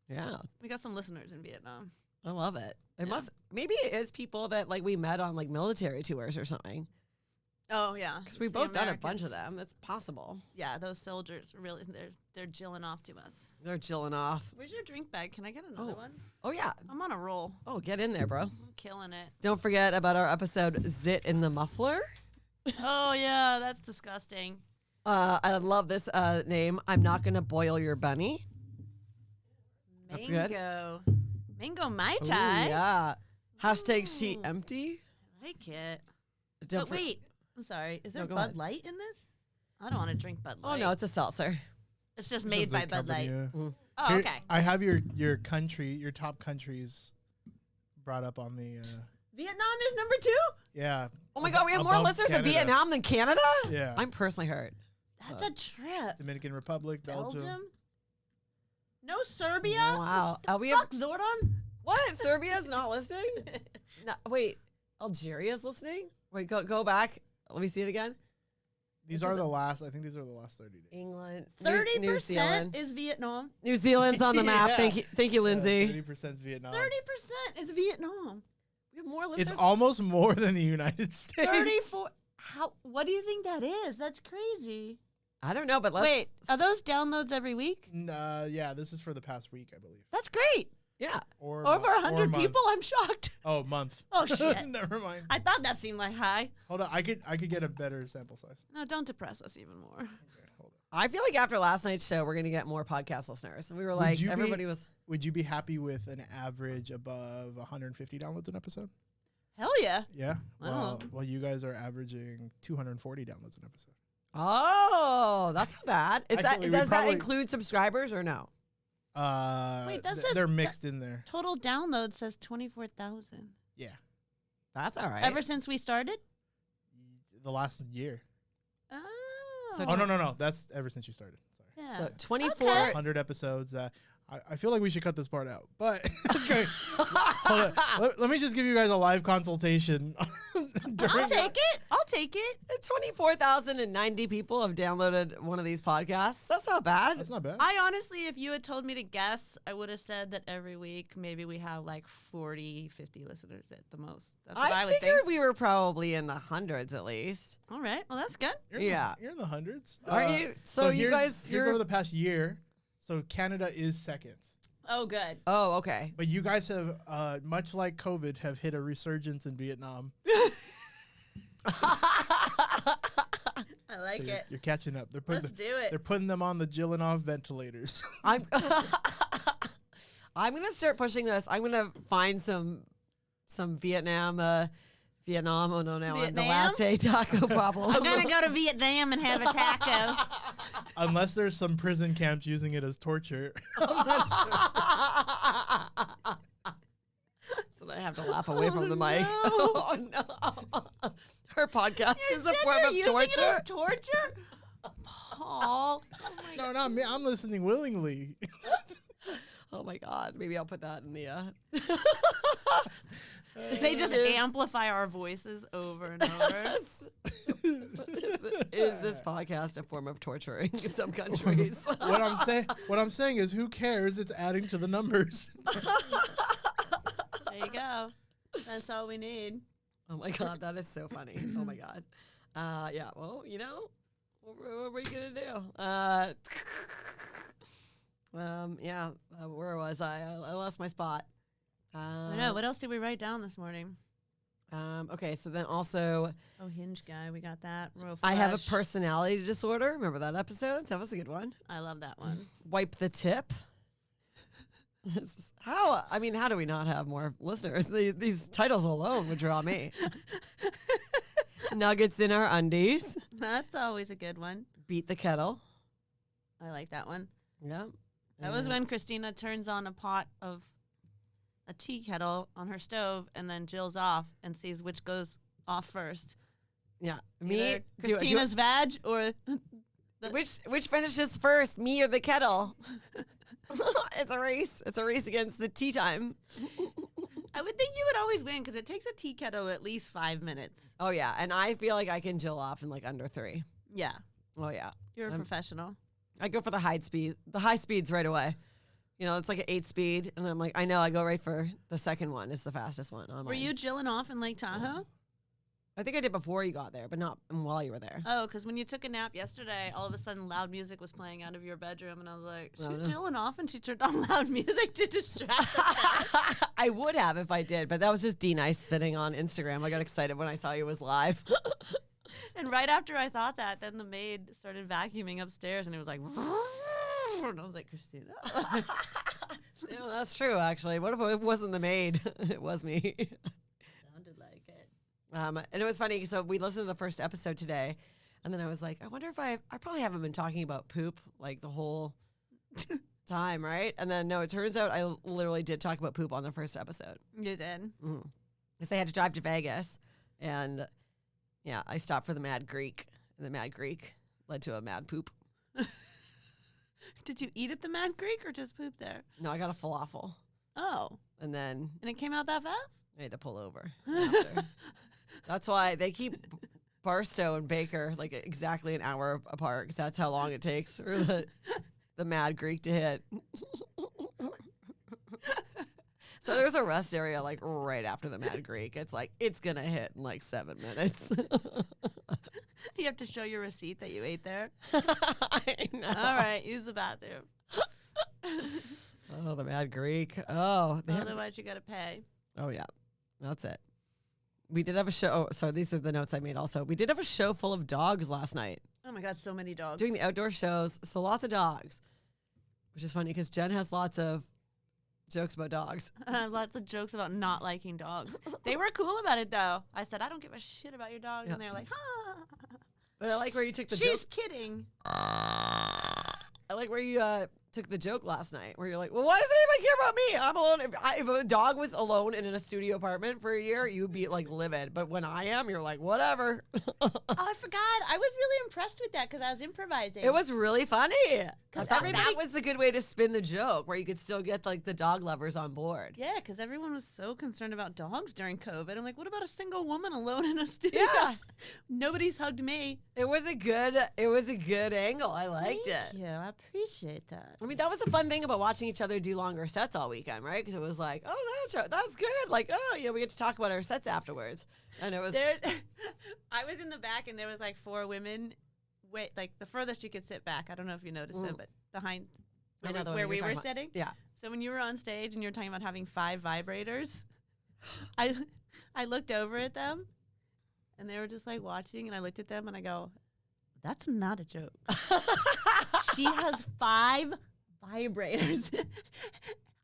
Yeah, We got some listeners in Vietnam. I love it. It Yeah. must. Maybe it is people that like we met on like military tours or something. Oh yeah, Because we've it's the both done a bunch of Americans. them. It's possible. Yeah, those soldiers really they're Jillin off to us. They're chilling off. Where's your drink bag? Can I get another one? Oh yeah. I'm on a roll. Oh, get in there, bro. I'm killing it. Don't forget about our episode "Zit in the Muffler." Oh yeah, that's disgusting. I love this name. I'm not gonna boil your bunny. That's good. Mango Mai Ooh, Tai. yeah. Hashtag she Ooh. empty. I like it. Don't But wait, I'm sorry. Is there No, go Bud ahead. Light in this? I don't want to drink Bud Oh Light. no, it's a seltzer. It's just this made is the by Bud company, Light. yeah. Oh, Here- okay. I have your top countries brought up on the. Vietnam is #2? Yeah. Oh my God, we have more above listeners in Canada. Vietnam than Canada. Yeah. I'm personally hurt. That's a trip. Dominican Republic, Belgium. No Serbia? Wow. We have Fuck Zordon? what? Serbia's not listening. No, wait, Algeria's listening. Wait, go back. Let me see it again. These are the last. I think these are the last 30 days. England, New 30% Zealand. is Vietnam. New Zealand's on the map. Yeah. Thank you, Lindsay. 30% is Vietnam. 30% is Vietnam. We have more listeners. It's almost more than the United States. 34. How? What do you think that is? That's crazy. I don't know, but let's Wait, are those downloads every week? Yeah, this is for the past week, I believe. That's great. yeah. Or Over mo- or 100 month. people? I'm shocked. Oh, month. Oh, shit. Never mind. I thought that seemed like high. Hold on. I could get a better sample size. No, don't depress us even more. Okay, hold on. I feel like after last night's show, we're gonna get more podcast listeners. We were like, you be- everybody was. Would you be happy with an average above 150 downloads an episode? Hell yeah. Yeah. Wow. Well, you guys are averaging 240 downloads an episode. Oh, that's not bad. Is Actually, we does that probably- include subscribers or no? Wait, that says they're mixed in there. Total download says 24,000. Yeah. That's all right. Ever since we started? The last year. Oh. So Oh no, that's ever since you started. Sorry. Yeah. So 24. Okay. 100 episodes. I feel like we should cut this part out, but okay. Hold on. Let me just give you guys a live consultation. I'll take it. I'll take it. 24,090 people have downloaded one of these podcasts. That's not bad. That's not bad. I honestly, if you had told me to guess, I would have said that every week maybe we have like 40, 50 listeners at the most. That's what I, I would figured think. we were probably in the hundreds at least. All right. Well, that's good. Yeah. You're in the hundreds. Aren't you? So you guys, here's you're. over the past year. So Canada is second, Oh, good. Oh, okay. but you guys have, much like COVID, have hit a resurgence in Vietnam. I like So it. you're catching up. Let's do it. They're putting them on the Jillin Off ventilators. I'm. I'm gonna start pushing this. I'm gonna find some Vietnam. Oh no, now I'm the Vietnam? latte taco problem. I'm going to go to Vietnam and have a taco. Unless there's some prison camps using it as torture. That's when I have to laugh away from the mic. no. Oh no. Her podcast You is a said form you're of using it torture. as torture? Paul. Oh my No, not me. I'm listening willingly. Oh my god. Maybe I'll put that in the They just Is- amplify our voices over and over. is this podcast a form of torturing in some countries? What I'm saying is, who cares? It's adding to the numbers. There you go. That's all we need. Oh my God, that is so funny. Oh my God. Yeah, well, you know, what are we going to do? Yeah, where was I? I lost my spot. I know. What else did we write down this morning? Okay, so then also, Oh, Hinge guy. We got that. Real I have a flush. personality disorder. Remember that episode? That was a good one. I love that one. Wipe the tip. How do we not have more listeners? These titles alone would draw me. Nuggets in our undies. That's always a good one. Beat the kettle. I like that one. Yeah. That was when Christina turns on a tea kettle on her stove, and then Jill's off and sees which goes off first. Yeah. Either Christina's vag or which finishes first, me or the kettle? It's a race. It's a race against the tea time. I would think you would always win because it takes a tea kettle at least 5 minutes. Oh yeah, and I feel like I can Jill off in like under 3. Yeah, Oh yeah. you're a professional. I go for the high speeds right away. You know, it's like an 8-speed, and I'm like, I know, I go right for the second one. It's the fastest one. Were you Jillin off in Lake Tahoe? I think I did before you got there, but not while you were there. Oh, because when you took a nap yesterday, all of a sudden loud music was playing out of your bedroom, and I was like, Oh, she's no. Jillin off, and she turned on loud music to distract us. I would have if I did, but that was just D-Nice spitting on Instagram. I got excited when I saw you was live. And right after I thought that, then the maid started vacuuming upstairs, and it was like, and I was like, Christina. Yeah, that's true, actually. What if it wasn't the maid? It was me. Sounded like it. And it was funny. So we listened to the first episode today, and then I was like, I wonder if I probably haven't been talking about poop like the whole time, right? And then no, it turns out I literally did talk about poop on the first episode. You did. Because I had to drive to Vegas, and yeah, I stopped for the Mad Greek, and the Mad Greek led to a mad poop. Did you eat at the Mad Greek or just poop there? No, I got a falafel, Oh, and then and it came out that fast? I had to pull over after. That's why they keep Barstow and Baker like exactly an hour apart, because that's how long it takes for the Mad Greek to hit. So there's a rest area like right after the Mad Greek. It's like it's gonna hit in like 7 minutes. You have to show your receipt that you ate there. I know. All right, use the bathroom. Oh, the Mad Greek. Oh, Otherwise, you got to pay. Oh yeah, that's it. We did have a show. Oh, sorry, these are the notes I made. Also, we did have a show full of dogs last night. Oh my God, so many dogs. Doing the outdoor shows, so lots of dogs, which is funny because Jen has lots of jokes about dogs. Lots of jokes about not liking dogs. They were cool about it though. I said, I don't give a shit about your dog, Yeah. and they're like, ha. But I like where you took the She's joke. kidding. I like where you took the joke last night, where you're like, well, why does anybody care about me? I'm alone. If a dog was alone in a studio apartment for a year, you'd be like livid. But when I am, you're like, whatever. Oh, I forgot. I was really impressed with that because I was improvising. It was really funny. I 'Cause thought everybody- that was the good way to spin the joke, where you could still get like the dog lovers on board. Yeah, because everyone was so concerned about dogs during COVID. I'm like, what about a single woman alone in a studio? Yeah. Nobody's hugged me. It was a good angle. I liked Thank it. you. I appreciate that. I mean, that was the fun thing about watching each other do longer sets all weekend, right? Because it was like, oh, that's good. Like, oh, you know, we get to talk about our sets afterwards. And it was I was in the back, and there was like 4 women. Wait, like the furthest you could sit back. I don't know if you noticed it, but behind I know the one where you're we talking were about. sitting. Yeah. So when you were on stage and you were talking about having 5 vibrators, I looked over at them, and they were just like watching, and I looked at them, and I go, "That's not a joke. She has 5 vibrators."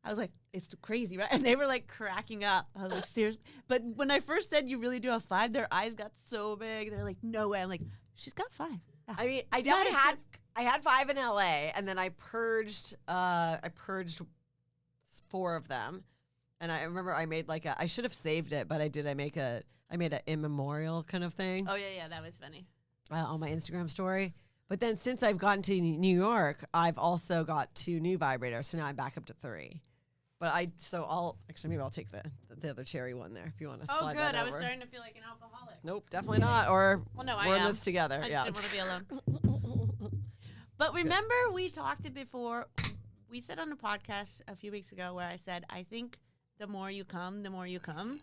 I was like, "It's crazy, right?" And they were like cracking up. I was like, "Seriously?" But when I first said you really do have 5, their eyes got so big. They're like, "No way." I'm like, "She's got 5." Yeah. I mean, I Not definitely a I had 5 in LA, and then I purged 4 of them. And I remember I made like I should have saved it, but I did. I made an immemorial kind of thing Oh yeah, that was funny. on my Instagram story. But then since I've gotten to New York, I've also got 2 new vibrators. So now I'm back up to 3. But maybe I'll take the other cherry one there if you want to Oh, slide good. that I was over. starting to feel like an alcoholic. Nope, definitely not. Or Well, no, I we're in am. this together. I just Yeah. didn't want to be alone. But remember, we talked it before. We said on a podcast a few weeks ago where I said, I think the more you come, the more you come.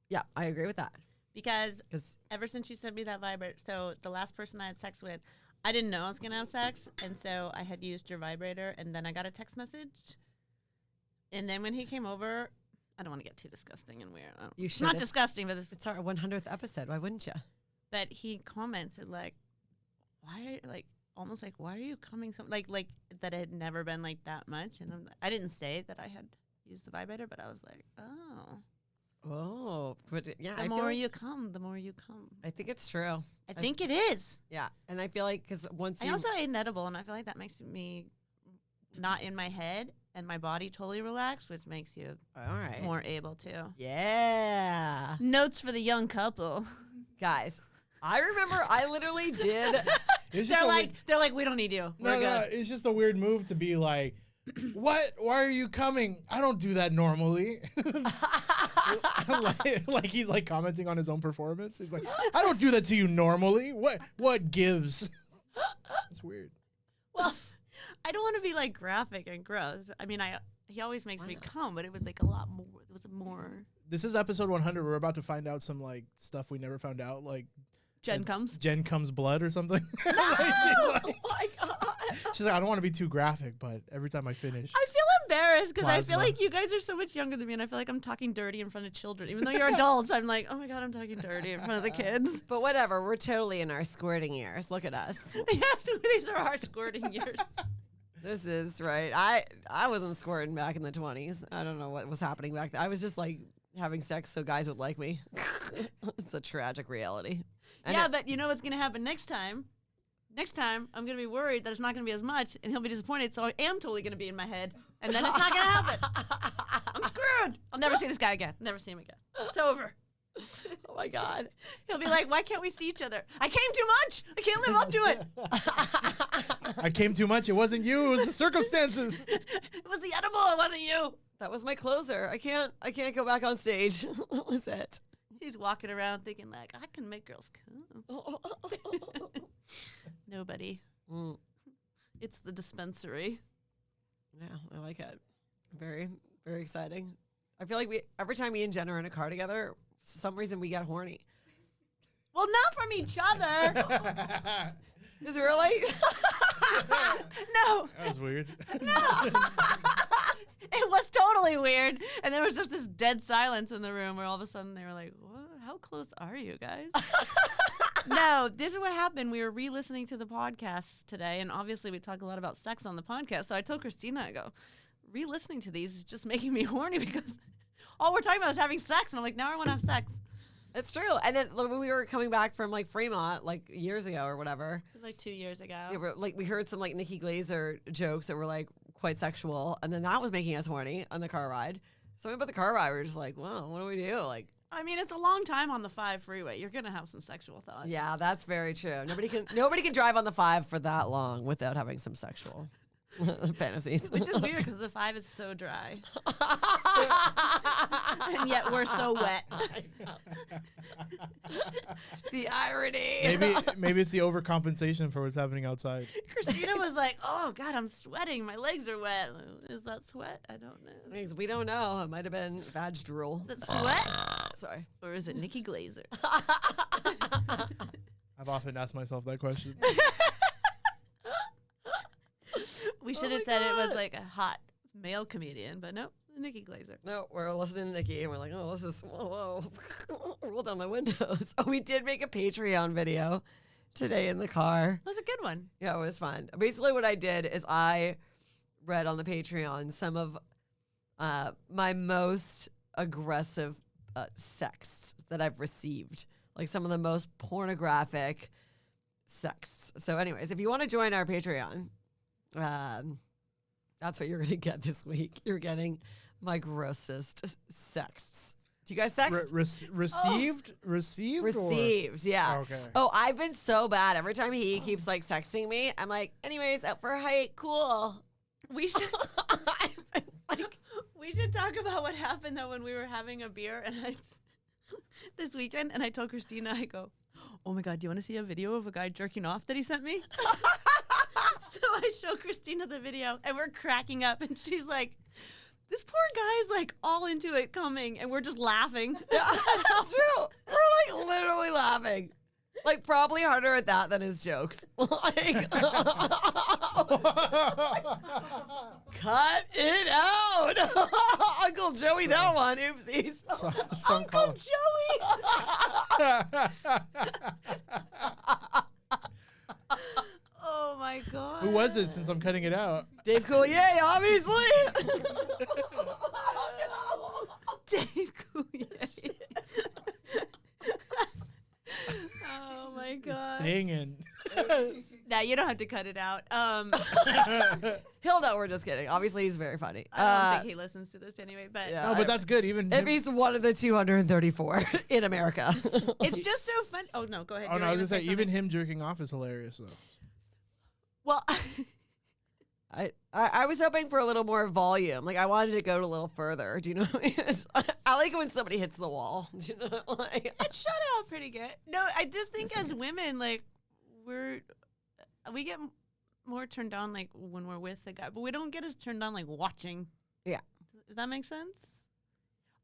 Yeah, I agree with that. Because 'Cause- ever since you sent me that vibrator, so the last person I had sex with, I didn't know I was going to have sex. And so I had used your vibrator. And then I got a text message. And then when he came over, I don't want to get too disgusting and weird. You It's should. not disgusting, but It's our 100th episode. Why wouldn't you? but he commented like, why, like, almost like, why are you coming so, like that it had never been like that much. And I didn't say that I had used the vibrator, but I was like, oh. Oh, but yeah, The I feel more like, you come, the more you come. I think it's true. I think it is. Yeah, and I feel like because once I you also ate an edible, and I feel like that makes me not in my head and my body totally relaxed, which makes you all right, more able to. yeah, Notes for the young couple. guys. I remember I literally did. It's just They're a like, we don't need you. We're no, good. it's just a weird move to be like, what? Why are you coming? I don't do that normally. like he's like commenting on his own performance. He's like, I don't do that to you normally. What gives? It's weird. Well, I don't want to be like graphic and gross. I mean, he always makes Why me not? come, but it was like a lot more. It was more. This is episode 100. We're about to find out some like stuff we never found out, like Jen comes. Jen comes blood or something. Oh my god! She's like, I don't want to be too graphic, but every time I finish, I feel embarrassed because I feel Plasma. like you guys are so much younger than me, and I feel like I'm talking dirty in front of children. Even though you're adults, I'm like, oh my god, I'm talking dirty in front of the kids. But whatever, we're totally in our squirting years. Look at us. Yes, these are our squirting years. This is right. I wasn't squirting back in the 20s. I don't know what was happening back then. I was just like having sex so guys would like me. It's a tragic reality. And Yeah, but you know what's gonna happen next time? Next time, I'm gonna be worried that it's not gonna be as much, and he'll be disappointed. So I am totally gonna be in my head, and then it's not gonna happen. I'm screwed. I'll never see this guy again. Never see him again. It's over. Oh my god. He'll be like, "Why can't we see each other? I came too much. I can't live up to it. I came too much. It wasn't you. It was the circumstances. It was the edible. It wasn't you." That was my closer. I can't go back on stage. That was it. He's walking around thinking like, "I can make girls come." Nobody. Mm. It's the dispensary. Yeah, I like it. Very, very exciting. I feel like every time me and Jen are in a car together, for some reason we get horny. Well, not from each other. Is it really? No. That was weird. It was totally weird. And there was just this dead silence in the room where all of a sudden they were like, what? How close are you guys? No, this is what happened. We were re-listening to the podcast today, and obviously we talk a lot about sex on the podcast. So I told Christina, I go, re-listening to these is just making me horny because all we're talking about is having sex. And I'm like, now I want to have sex. It's true. And then when we were coming back from like Fremont, like years ago or whatever, It was like 2 years ago. we heard some like Nikki Glazer jokes that were like quite sexual, and then that was making us horny on the car ride. So about the car ride, we were just like, "Wow, what do we do?" Like, I mean, it's a long time on the 5 freeway. You're gonna have some sexual thoughts. yeah, that's very true. Nobody can drive on the 5 for that long without having some sexual fantasies. Which is weird because the 5 is so dry, and yet we're so wet. The irony. Maybe it's the overcompensation for what's happening outside. Christina was like, "Oh God, I'm sweating. My legs are wet. Is that sweat? I don't know. We don't know. It might have been vag drool. Is it sweat Sorry. or is it Nikki Glazer?" I've often asked myself that question. We should Oh have my said it God. was like a hot male comedian, but nope, Nikki Glazer. No, we're listening to Nikki and we're like, oh, this is, whoa. Roll down the windows. Oh, we did make a Patreon video today in the car. That was a good one. Yeah, it was fun. Basically, what I did is I read on the Patreon some of my most aggressive sexts that I've received, like some of the most pornographic sexts. So anyways, if you want to join our Patreon, that's what you're going to get this week. You're getting my grossest sexts. Do you guys sext? Received? Received? Received, yeah. Okay. Oh, I've been so bad. Every time he keeps like sexting me, I'm like, anyways, out for a hike, cool. We should I've been, like, we should talk about what happened though when we were having a beer and this weekend, and I told Christina, I go, "Oh my God, do you want to see a video of a guy jerking off that he sent me?" So I show Christina the video, and we're cracking up, and she's like, this poor guy's like all into it coming, and we're just laughing. Yeah, that's true. We're like literally laughing. Like probably harder at that than his jokes. Like, cut it out, Uncle Joey. That one, oopsies. Uncle Joey. Oh my god. Who was it? Since I'm cutting it out. Dave Coulier, obviously. Dave Coulier. Oh my god. It's staying in. Nah, you don't have to cut it out. He'll know we're just kidding. Obviously, he's very funny. I don't think he listens to this anyway, but yeah. No, but that's good. Even If him- he's one of the 234 in America. it's just so fun. Oh no, go ahead. Oh You no, were I was gonna say even something. him jerking off is hilarious though. Well, I was hoping for a little more volume. Like I wanted to go a little further. Do you know what I mean? I like it when somebody hits the wall. Do you know? Like, it shut out pretty good. No, I just think as women, like we get more turned on like when we're with the guy, but we don't get as turned on like watching. Yeah. Does that make sense?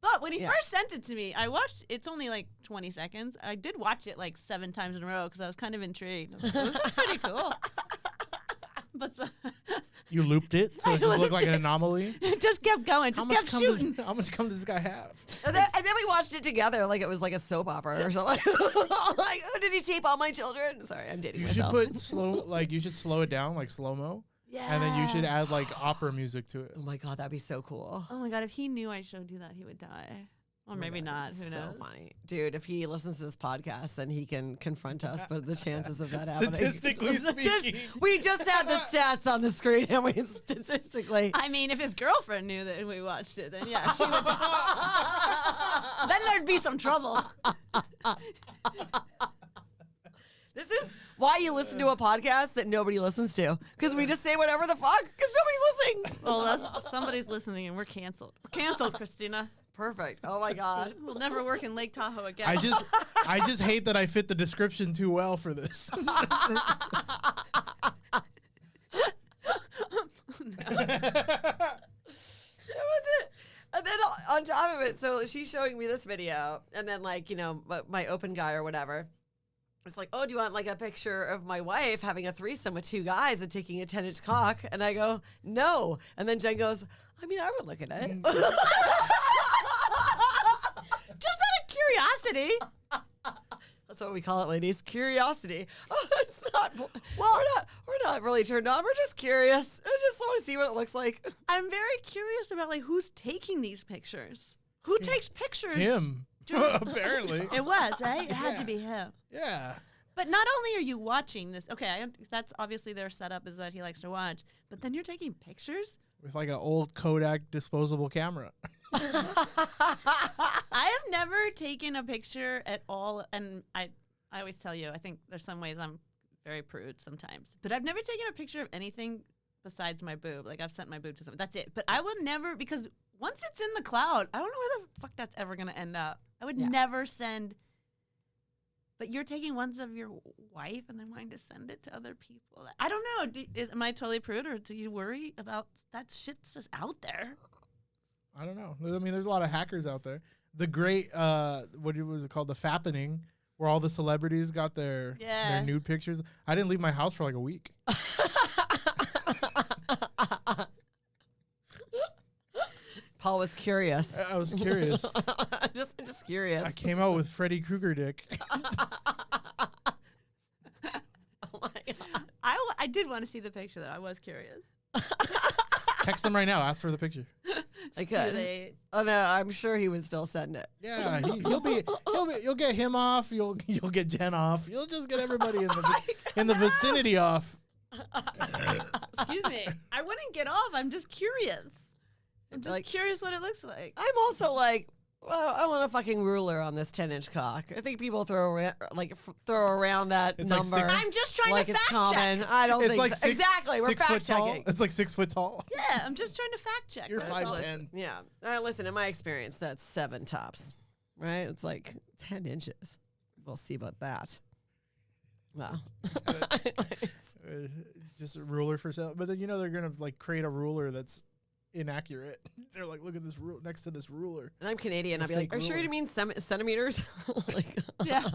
But when he Yeah. first sent it to me, I watched. It's only like 20 seconds. I did watch it like 7 times in a row because I was kind of intrigued. I was like, this is pretty cool. But so, You looped it, so I it just looked looped like an it. anomaly. it just kept going, just kept shooting. How much cum does this guy have? and then we watched it together like it was like a soap opera or something. Like, oh, did he tape all my children? Sorry, I'm dating You should myself. put slow, like you should slow it down, like slow mo, Yeah. and then you should add like opera music to it. Oh my god, that'd be so cool. Oh my god, if he knew I showed you that, he would die. Or maybe not. Who so knows? funny, dude. If he listens to this podcast, then he can confront us. But the chances of that happening, Statistically speaking. we just had the stats on the screen, and we statistically. I mean, if his girlfriend knew that we watched it, then yeah, she would. Then there'd be some trouble. This is why you listen to a podcast that nobody listens to, because we just say whatever the fuck, because nobody's listening. Well, somebody's listening, and we're canceled. We're canceled, Christina. Perfect. Oh my god. We'll never work in Lake Tahoe again. I just hate that I fit the description too well for this. That was it. And then on top of it, so she's showing me this video, and then like, you know, my open guy or whatever. It's like, oh, do you want like a picture of my wife having a threesome with 2 guys and taking a 10-inch cock? And I go, no. And then Jen goes, I mean, I would look at it. Just out of curiosity. That's what we call it, ladies. Curiosity. Oh, it's not. Well, we're not really turned on. We're just curious. I just want to see what it looks like. I'm very curious about like who's taking these pictures. Who takes pictures? Him, apparently. It was, right? It had to Yeah. be him. Yeah. But not only are you watching this, okay, that's obviously their setup is that he likes to watch, but then you're taking pictures? With like an old Kodak disposable camera. I have never taken a picture at all, and I always tell you, I think there's some ways I'm very prude sometimes, but I've never taken a picture of anything besides my boob. Like I've sent my boob to someone. That's it. But I will never, because once it's in the cloud, I don't know where the fuck that's ever going to end up. I would never send. But you're taking ones of your wife and then wanting to send it to other people. I don't know. Am I totally prude, or do you worry about that shit's just out there? I don't know. I mean, there's a lot of hackers out there. The great, what was it called? The fappening, where all the celebrities got their nude pictures. I didn't leave my house for like a week. Paul was curious. I was curious. just curious. I came out with Freddy Krueger dick. Oh my god. I did want to see the picture, though. I was curious. Text them right now. Ask for the picture. I Too could. late. Oh no, I'm sure he would still send it. Yeah, you'll get him off. You'll get Jen off. You'll just get everybody in the vicinity off. Excuse me. I wouldn't get off. I'm just curious. I'm just Like- curious what it looks like. I'm also like, well, I want a fucking ruler on this 10-inch cock. I think people throw around that It's like number six- I'm just trying like to it's fact common. check. I don't It's think like so. Exactly. We're 6 foot fact tall. checking. It's like 6 foot tall. Yeah, I'm just trying to fact check. You're that's all. 5'10". Yeah. Listen, in my experience, that's 7 tops, right? It's like 10 inches. We'll see about that. Wow. Just a ruler for sale. But then they're gonna like create a ruler that's inaccurate. They're like, look at this next to this ruler. And I'm Canadian. A I'd be like, fake are you sure ruler. you mean centimeters? Like, Yeah.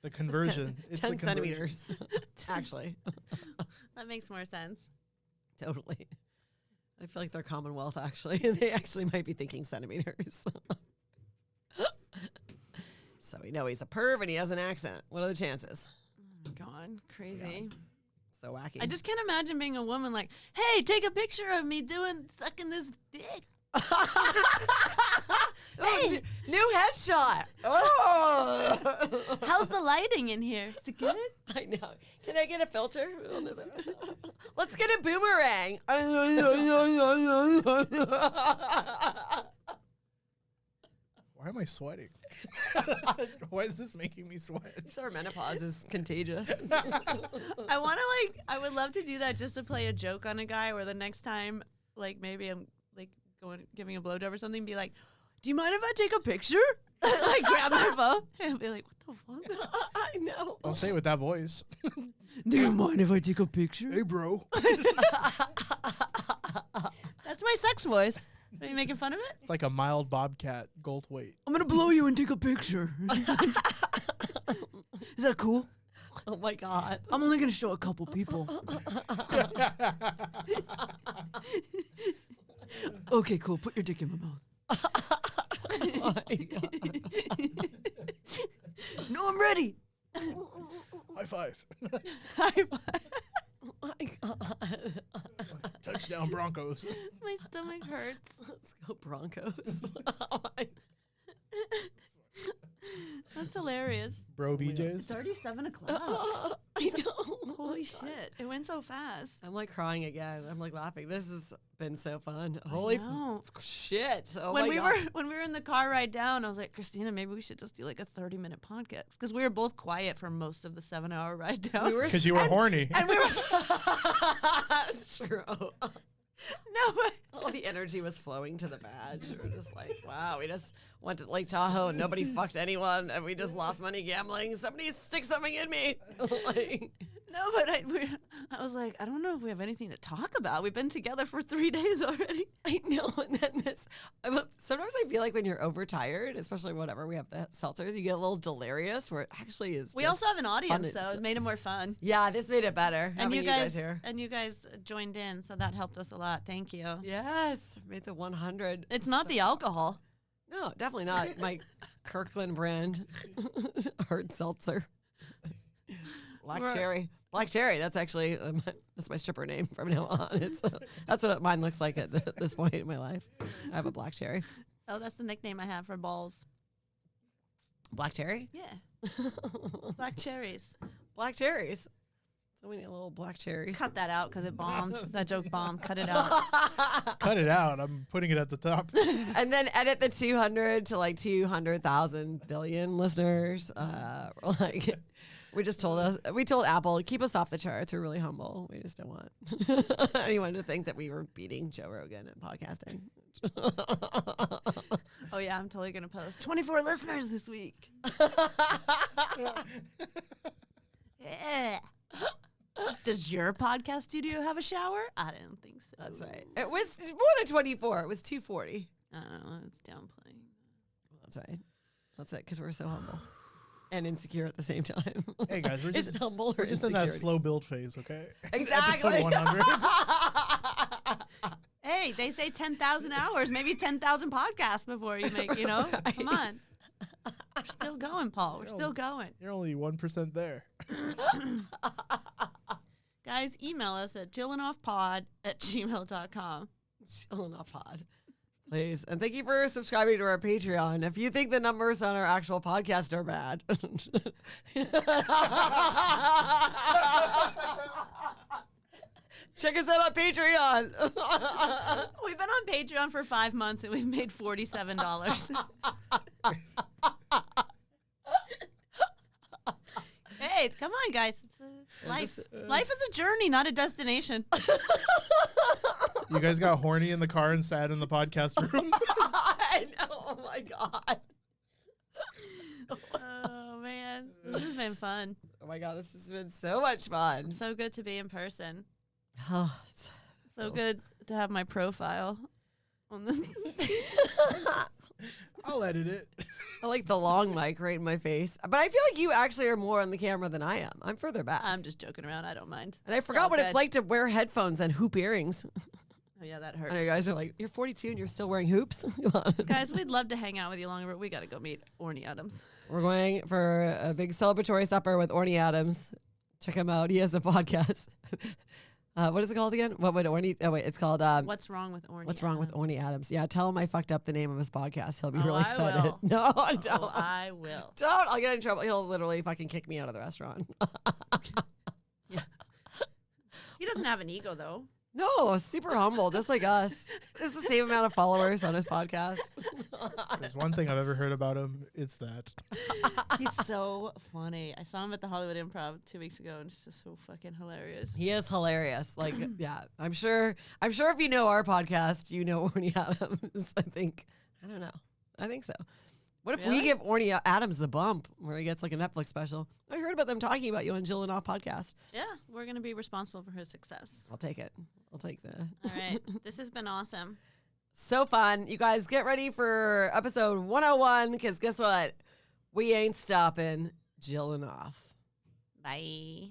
The conversion. It's 10 the conversion. centimeters, actually. That makes more sense. Totally. I feel like they're Commonwealth, actually. They actually might be thinking centimeters. So we know he's a perv and he has an accent. What are the chances? Oh, God, crazy. So wacky. I just can't imagine being a woman like, hey, take a picture of me sucking this dick. Hey, new headshot. Oh. How's the lighting in here? Is it good? I know. Can I get a filter on this? Let's get a boomerang. Why am I sweating? Why is this making me sweat? So our menopause is contagious. I would love to do that just to play a joke on a guy where the next time, like maybe I'm like giving a blowjob or something, be like, do you mind if I take a picture? Like grab my phone and be like, what the fuck? I know. Don't say it with that voice. Do you mind if I take a picture? Hey, bro. That's my sex voice. Are you making fun of it? It's like a mild bobcat gold weight. I'm gonna blow you and take a picture. Is that cool? Oh my God. I'm only gonna show a couple people. Okay, cool. Put your dick in my mouth. Oh my God. No, I'm ready. High five. High five. Oh my God. Touchdown Broncos. My stomach hurts. Let's go Broncos. Oh my- That's hilarious. Bro BJ's. It's already 7 o'clock. I know. Holy shit. It went so fast. I'm like crying again. I'm like laughing. This has been so fun. Holy know. shit. Oh when my we God. were in the car ride down, I was like, Christina, maybe we should just do like a 30-minute podcast because we were both quiet for most of the 7-hour ride down. We were Because you were horny. and we were That's true. no, but All the energy was flowing to the badge. We were just like, wow, we just went to Lake Tahoe and nobody fucked anyone and we just lost money gambling. Somebody stick something in me. Like, no, but I was like, I don't know if we have anything to talk about. We've been together for 3 days already. I know. And then sometimes I feel like when you're overtired, especially whatever, we have the seltzers, you get a little delirious where it actually is. We just also have an audience fun. though. It made it more fun. Yeah, this made it better. And having you guys here. joined in, so that helped us a lot. Thank you. Yes, made the 100. It's not the alcohol. No, definitely not. My Kirkland brand hard seltzer. Black cherry. Black cherry. That's actually that's my stripper name from now on. That's what mine looks like at this point in my life. I have a black cherry. Oh, that's the nickname I have for balls. Black cherry? Yeah. Black cherries. Black cherries. So we need a little black cherries. Cut that out because it bombed. That joke bombed. Cut it out. Cut it out. I'm putting it at the top. And then edit the 200 to like 200,000 billion listeners. Like we told Apple, keep us off the charts. We're really humble. We just don't want anyone to think that we were beating Joe Rogan at podcasting. Oh yeah, I'm totally gonna post 24 listeners this week. Yeah. Does your podcast studio have a shower? I don't think so. That's right. It was more than 24. It was 240. I don't know. It's downplaying. That's right. That's it, because we're so humble and insecure at the same time. Hey guys, we're Is just it humble or we're just in that insecurity? slow build phase, okay? Exactly. Episode 100. Hey, they say 10,000 hours, maybe 10,000 podcasts before you make, come on. We're still going, Paul. We're still going. You're only 1% there. Guys, email us at jillinoffpod@gmail.com. Chillin' Off Pod. Please. And thank you for subscribing to our Patreon. If you think the numbers on our actual podcast are bad. Check us out on Patreon. We've been on Patreon for 5 months and we've made $47. Hey, come on, guys. Life is a journey, not a destination. You guys got horny in the car and sat in the podcast room. I know. Oh my God. Oh, man. This has been fun. Oh my God. This has been so much fun. So good to be in person. Oh, So good. to have my profile on the. I'll edit it. I like the long mic right in my face. But I feel like you actually are more on the camera than I am. I'm further back. I'm just joking around. I don't mind. And I forgot what it's good. like to wear headphones and hoop earrings. Oh yeah, that I know hurts. you guys are like, you're 42 and you're still wearing hoops? Come on. Guys, we'd love to hang out with you longer, but we got to go meet Orny Adams. We're going for a big celebratory supper with Orny Adams. Check him out. He has a podcast. What is it called again? What would Orny? Oh wait, it's called What's wrong with Orny? What's wrong with Orny Adams? Yeah, tell him I fucked up the name of his podcast. He'll be Oh, really I excited. will. No, Oh, don't. I will. Don't. I'll get in trouble. He'll literally fucking kick me out of the restaurant. He doesn't have an ego though. No, super humble, just like us. It's the same amount of followers on his podcast. There's one thing I've ever heard about him. It's that. He's so funny. I saw him at the Hollywood Improv 2 weeks ago, and it's just so fucking hilarious. He is hilarious. Like, yeah, I'm sure if you know our podcast, you know Orny Adams. I don't know. I think so. What if we Really? give Orny Adams the bump where he gets like a Netflix special? I heard about them talking about you on Jillin Off Podcast. Yeah, we're gonna be responsible for his success. I'll take it. I'll take the. All right, this has been awesome. So fun. You guys get ready for episode 101 because guess what? We ain't stopping Jillin Off. Bye.